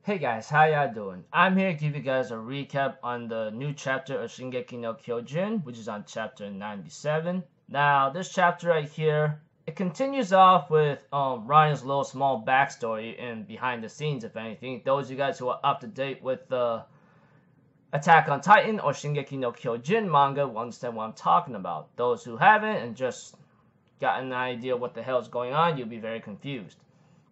Hey guys, how y'all doing? I'm here to give you guys a recap on the new chapter of Shingeki no Kyojin, which is on chapter 97. Now, this chapter right here, it continues off with Ryan's little small backstory and behind the scenes, if anything. Those of you guys who are up to date with the Attack on Titan or Shingeki no Kyojin manga will understand what I'm talking about. Those who haven't and just got an idea what the hell is going on, you'll be very confused.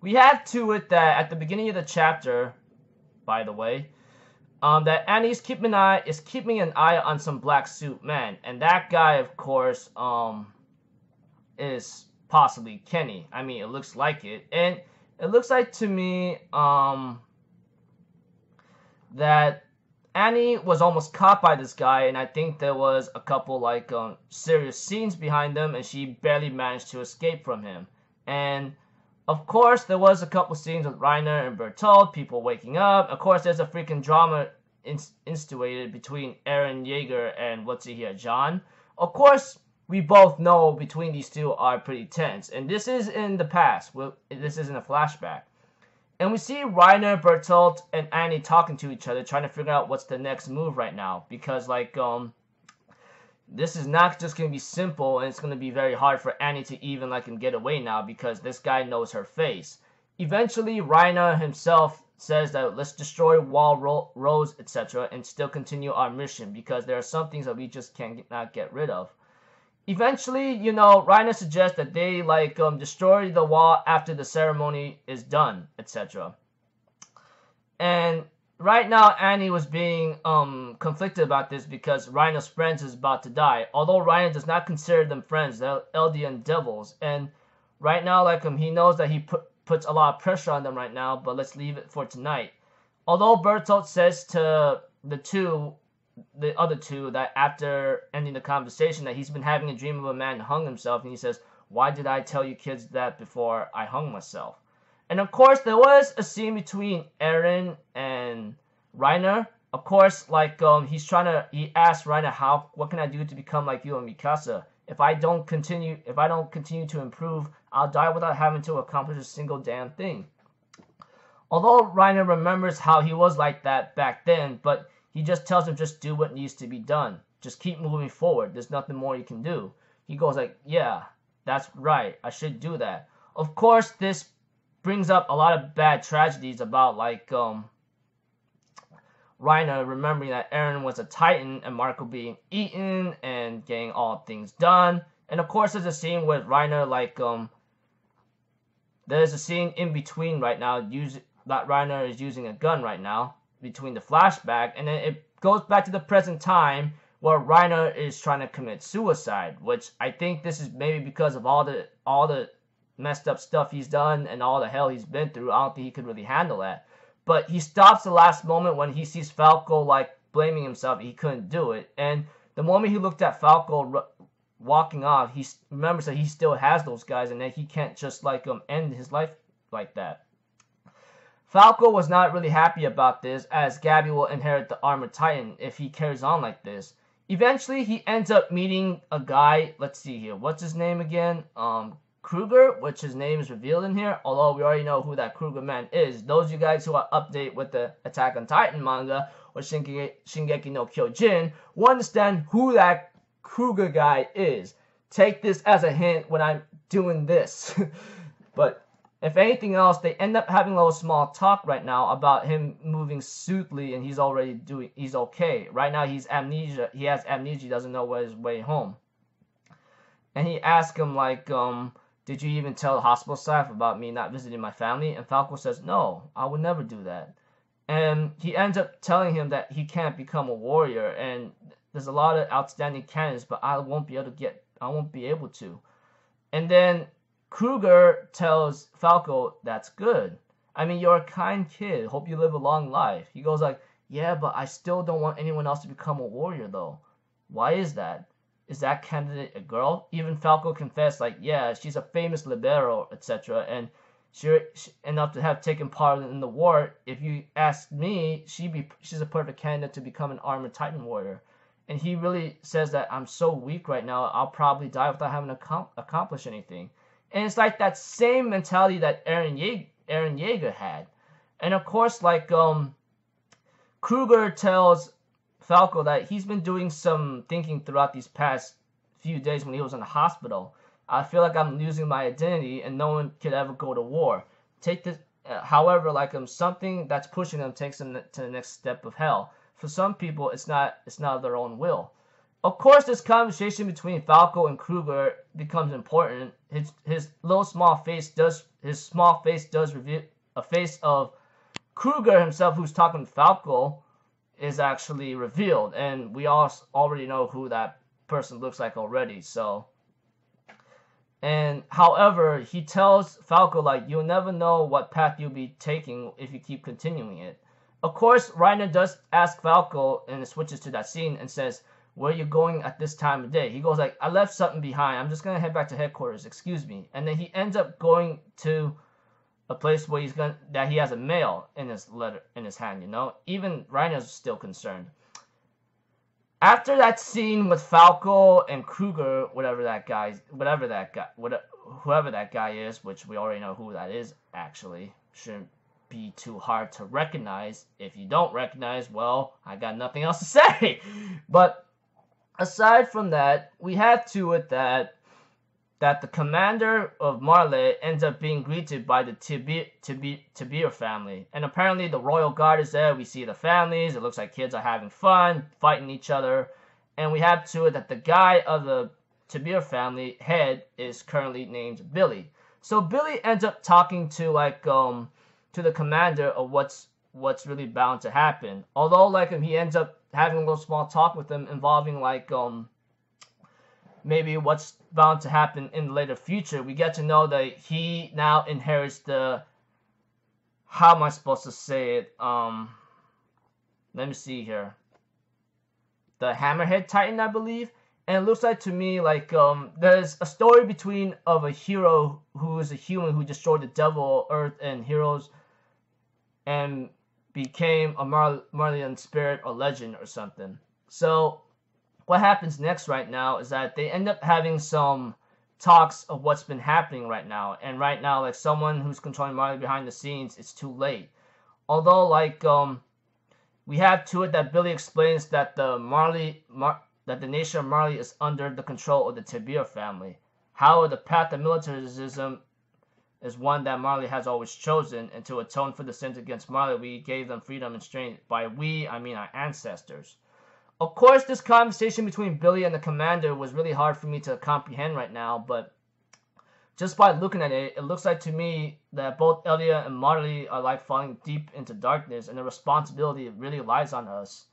We have to it that at the beginning of the chapter, by the way, that Annie's keeping an eye on some black suit man, and that guy, of course, is possibly Kenny. I mean, it looks like it, and it looks like to me, that Annie was almost caught by this guy, and I think there was a couple serious scenes behind them, and she barely managed to escape from him. And of course, there was a couple scenes with Reiner and Bertolt, people waking up. Of course, there's a freaking drama instituted between Eren Yeager and John. Of course, we both know between these two are pretty tense, and this is in the past. This is in a flashback. And we see Reiner, Bertolt, and Annie talking to each other, trying to figure out what's the next move right now. Because, this is not just going to be simple, and it's going to be very hard for Annie to even get away now because this guy knows her face. Eventually, Reiner himself says that let's destroy Wall, Rose, etc. and still continue our mission because there are some things that we just cannot get rid of. Eventually, Reiner suggests that they destroy the wall after the ceremony is done, etc. And right now, Annie was being conflicted about this because Reiner's friends is about to die. Although Reiner does not consider them friends, they're Eldian devils. And right now, he knows that he puts a lot of pressure on them right now, but let's leave it for tonight. Although Bertolt says to the other two, that after ending the conversation, that he's been having a dream of a man who hung himself, and he says, "Why did I tell you kids that before I hung myself?" And of course, there was a scene between Eren and Reiner. Of course, he asked Reiner, what can I do to become like you and Mikasa? If I don't continue to improve, I'll die without having to accomplish a single damn thing. Although Reiner remembers how he was like that back then, but he just tells him just do what needs to be done. Just keep moving forward. There's nothing more you can do. He goes yeah, that's right. I should do that. Of course, this brings up a lot of bad tragedies about Reiner remembering that Eren was a Titan and Marco being eaten and getting all things done. And of course, there's a scene with Reiner there's a scene in between right now that Reiner is using a gun right now between the flashback, and then it goes back to the present time where Reiner is trying to commit suicide, which I think this is maybe because of all the messed up stuff he's done and all the hell he's been through. I don't think he could really handle that. But he stops the last moment when he sees Falco blaming himself. He couldn't do it. And the moment he looked at Falco walking off, he remembers that he still has those guys and that he can't just end his life like that. Falco was not really happy about this, as Gabby will inherit the Armored Titan if he carries on like this. Eventually, he ends up meeting a guy. Let's see here. What's his name again? Kruger, which his name is revealed in here, although we already know who that Kruger man is. Those of you guys who are updated with the Attack on Titan manga or Shingeki no Kyojin will understand who that Kruger guy is. Take this as a hint when I'm doing this. But if anything else, they end up having a little small talk right now about him moving smoothly, and he's okay. Right now he has amnesia, he doesn't know where his way home. And he asks him did you even tell the hospital staff about me not visiting my family? And Falco says, no, I would never do that. And he ends up telling him that he can't become a warrior, and there's a lot of outstanding canons, but I won't be able to. And then Kruger tells Falco, that's good. I mean, you're a kind kid. Hope you live a long life. He goes yeah, but I still don't want anyone else to become a warrior, though. Why is that? Is that candidate a girl? Even Falco confessed, yeah, she's a famous libero, etc. And she enough to have taken part in the war. If you ask me, she's a perfect candidate to become an Armored Titan warrior. And he really says that I'm so weak right now, I'll probably die without having accomplished anything. And it's like that same mentality that Eren Yeager had. And of course, like Kruger tells Falco that he's been doing some thinking throughout these past few days when he was in the hospital. I feel like I'm losing my identity and no one could ever go to war. Take this, however, like something that's pushing them takes them to the next step of hell. For some people, it's not their own will. Of course, this conversation between Falco and Kruger becomes important. His small face does reveal a face of Kruger himself, who's talking to Falco, is actually revealed, and we all already know who that person looks like already. So, and however, he tells Falco like, you'll never know what path you'll be taking if you keep continuing it. Of course, Reiner does ask Falco, and it switches to that scene and says, where are you going at this time of day? He goes like, I left something behind. I'm just gonna head back to headquarters. Excuse me. And then he ends up going to a place where he has a mail in his hand, you know. Even Reiner's still concerned. After that scene with Falco and Kruger, whoever that guy is, which we already know who that is, actually shouldn't be too hard to recognize. If you don't recognize, well, I got nothing else to say. But aside from that, we have to it that the commander of Marley ends up being greeted by the Tibir family. And apparently the royal guard is there. We see the families. It looks like kids are having fun, fighting each other. And we have to it that the guy of the Tibir family head is currently named Billy. So Billy ends up talking to like to the commander of what's really bound to happen. Although like he ends up having a little small talk with him involving like maybe what's bound to happen in the later future. We get to know that he now inherits the, how am I supposed to say it? Let me see here. The Hammerhead Titan, I believe. And it looks like to me like there's a story of a hero who is a human who destroyed the devil, earth, and heroes, and became a Marleyan spirit or legend or something. So what happens next right now is that they end up having some talks of what's been happening right now. And right now, like someone who's controlling Marley behind the scenes, it's too late. Although like we have to it that Billy explains that the nation of Marley is under the control of the Tibir family. However, the path of militarism is one that Marley has always chosen, and to atone for the sins against Marley, we gave them freedom and strength. By we, I mean our ancestors. Of course, this conversation between Billy and the commander was really hard for me to comprehend right now, but just by looking at it, it looks like to me that both Elia and Marley are like falling deep into darkness, and the responsibility really lies on us.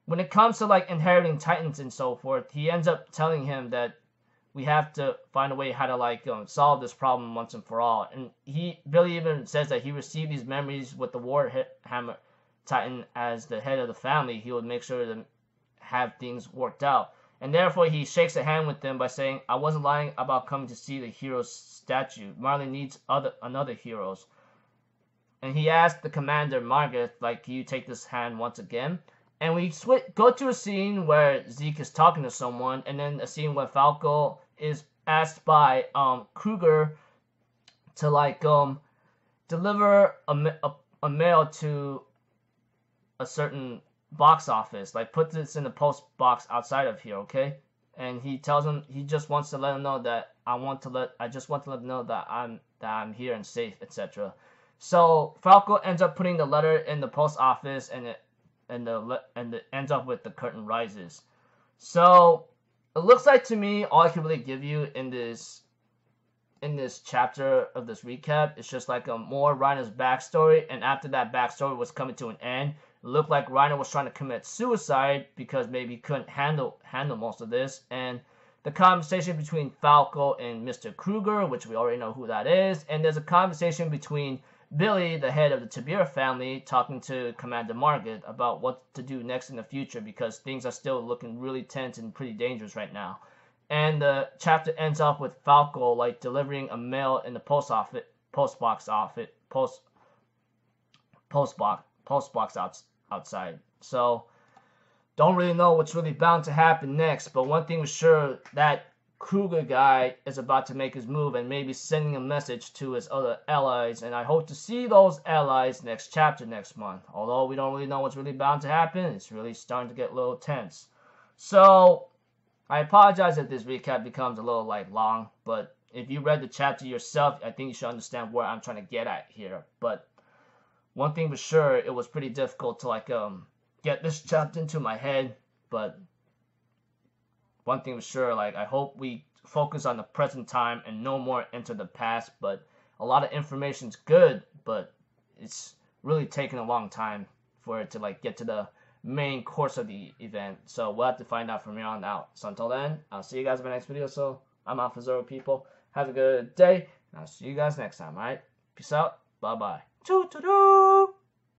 When it comes to like inheriting titans and so forth, he ends up telling him that we have to find a way how to like solve this problem once and for all. And Billy even says that he received these memories with the Warhammer Titan as the head of the family. He would make sure to have things worked out. And therefore he shakes a hand with them by saying, I wasn't lying about coming to see the hero's statue. Marley needs another heroes. And he asked the commander, Margaret, like, can you take this hand once again? And we go to a scene where Zeke is talking to someone, and then a scene where Falco is asked by Kruger to like deliver a mail to a certain box office, like put this in the post box outside of here, okay? And he tells him he just wants to let him know that I just want to let him know that I'm here and safe, etc. So Falco ends up putting the letter in the post office, and it ends up with the curtain rises. So it looks like to me all I can really give you in this chapter of this recap is just like a more Reiner's backstory, and after that backstory was coming to an end, it looked like Reiner was trying to commit suicide because maybe he couldn't handle most of this. And the conversation between Falco and Mr. Kruger, which we already know who that is, and there's a conversation between Billy, the head of the Tibir family, talking to Commander Margaret about what to do next in the future because things are still looking really tense and pretty dangerous right now. And the chapter ends up with Falco like delivering a mail in the post box outside. So don't really know what's really bound to happen next, but one thing was sure, that Kruger guy is about to make his move and maybe sending a message to his other allies, and I hope to see those allies next chapter next month. Although we don't really know what's really bound to happen, it's really starting to get a little tense. So I apologize if this recap becomes a little long, but if you read the chapter yourself, I think you should understand where I'm trying to get at here. But one thing for sure, it was pretty difficult to get this chapter into my head, but one thing for sure, I hope we focus on the present time and no more into the past. But a lot of information's good, but it's really taking a long time for it to get to the main course of the event. So we'll have to find out from here on out. So until then, I'll see you guys in my next video. So I'm Alpha Zero, people. Have a good day, and I'll see you guys next time, alright? Peace out. Bye-bye. Choo-choo-doo!